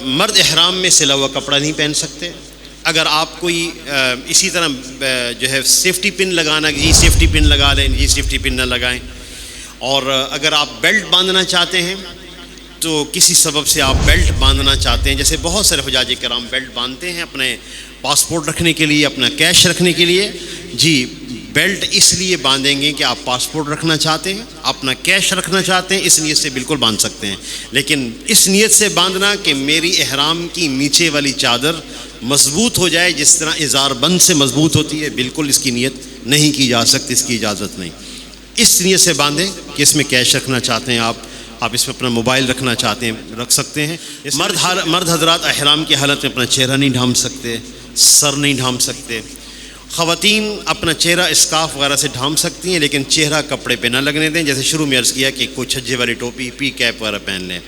مرد احرام میں سلا ہوا کپڑا نہیں پہن سکتے۔ اگر آپ کوئی اسی طرح جو ہے سیفٹی پن لگانا، یہ سیفٹی پن لگا لیں، یہ سیفٹی پن نہ لگائیں، اور اگر آپ بیلٹ باندھنا چاہتے ہیں تو کسی سبب سے آپ بیلٹ باندھنا چاہتے ہیں، جیسے بہت سارے حجاج کرام بیلٹ باندھتے ہیں اپنے پاسپورٹ رکھنے کے لیے، اپنا کیش رکھنے کے لیے، جی بیلٹ اس لیے باندھیں گے کہ آپ پاسپورٹ رکھنا چاہتے ہیں، اپنا کیش رکھنا چاہتے ہیں، اس نیت سے بالکل باندھ سکتے ہیں۔ لیکن اس نیت سے باندھنا کہ میری احرام کی نیچے والی چادر مضبوط ہو جائے جس طرح ازار بند سے مضبوط ہوتی ہے، بالکل اس کی نیت نہیں کی جا سکتی، اس کی اجازت نہیں۔ اس نیت سے باندھیں کہ اس میں کیش رکھنا چاہتے ہیں آپ اس میں اپنا موبائل رکھنا چاہتے ہیں، رکھ سکتے ہیں۔ مرد حضرات احرام کی حالت میں اپنا چہرہ نہیں ڈھانپ سکتے، سر نہیں ڈھانپ سکتے۔ خواتین اپنا چہرہ اسکارف وغیرہ سے ڈھانپ سکتی ہیں، لیکن چہرہ کپڑے پہ نہ لگنے دیں، جیسے شروع میں عرض کیا کہ کوئی چھجے والی ٹوپی، پی کیپ وغیرہ پہن لیں۔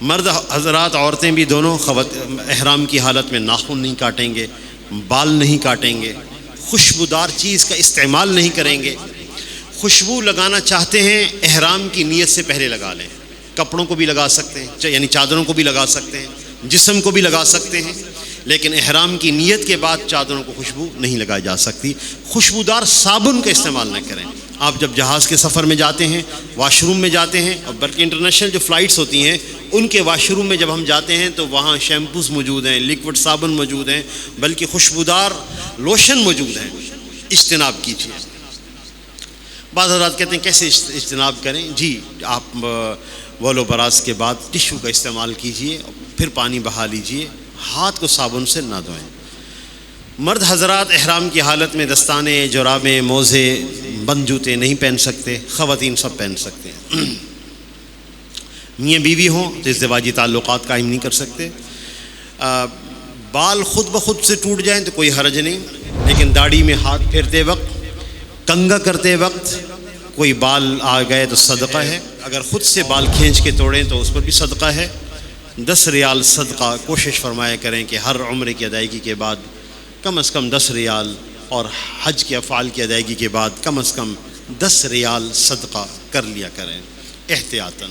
مرد حضرات عورتیں بھی دونوں احرام کی حالت میں ناخن نہیں کاٹیں گے، بال نہیں کاٹیں گے، خوشبودار چیز کا استعمال نہیں کریں گے۔ خوشبو لگانا چاہتے ہیں احرام کی نیت سے پہلے لگا لیں، کپڑوں کو بھی لگا سکتے ہیں، یعنی چادروں کو بھی لگا سکتے ہیں، جسم کو بھی لگا سکتے ہیں، لیکن احرام کی نیت کے بعد چادروں کو خوشبو نہیں لگائی جا سکتی۔ خوشبودار صابن کا استعمال نہ کریں۔ آپ جب جہاز کے سفر میں جاتے ہیں، واش روم میں جاتے ہیں، اور بلکہ انٹرنیشنل جو فلائٹس ہوتی ہیں ان کے واش روم میں جب ہم جاتے ہیں تو وہاں شیمپوز موجود ہیں، لیکوڈ صابن موجود ہیں، بلکہ خوشبودار لوشن موجود ہیں، اجتناب کیجیے۔ بعض حضرات کہتے ہیں کیسے اجتناب کریں؟ جی آپ ول و براز کے بعد ٹشو کا استعمال کیجیے، پھر پانی بہا لیجیے، ہاتھ کو صابن سے نہ دھوئیں۔ مرد حضرات احرام کی حالت میں دستانے، جرابیں، موزے، بند جوتے نہیں پہن سکتے، خواتین سب پہن سکتے ہیں۔ میاں بیوی ہوں تو ازدواجی تعلقات قائم نہیں کر سکتے۔ بال خود بخود سے ٹوٹ جائیں تو کوئی حرج نہیں، لیکن داڑھی میں ہاتھ پھیرتے وقت، کنگھا کرتے وقت کوئی بال آ گئے تو صدقہ ہے، اگر خود سے بال کھینچ کے توڑیں تو اس پر بھی صدقہ ہے۔ 10 ریال صدقہ کوشش فرمایا کریں کہ ہر عمرے کی ادائیگی کے بعد کم از کم 10 ریال، اور حج کے افعال کی ادائیگی کے بعد کم از کم 10 ریال صدقہ کر لیا کریں احتیاطاً۔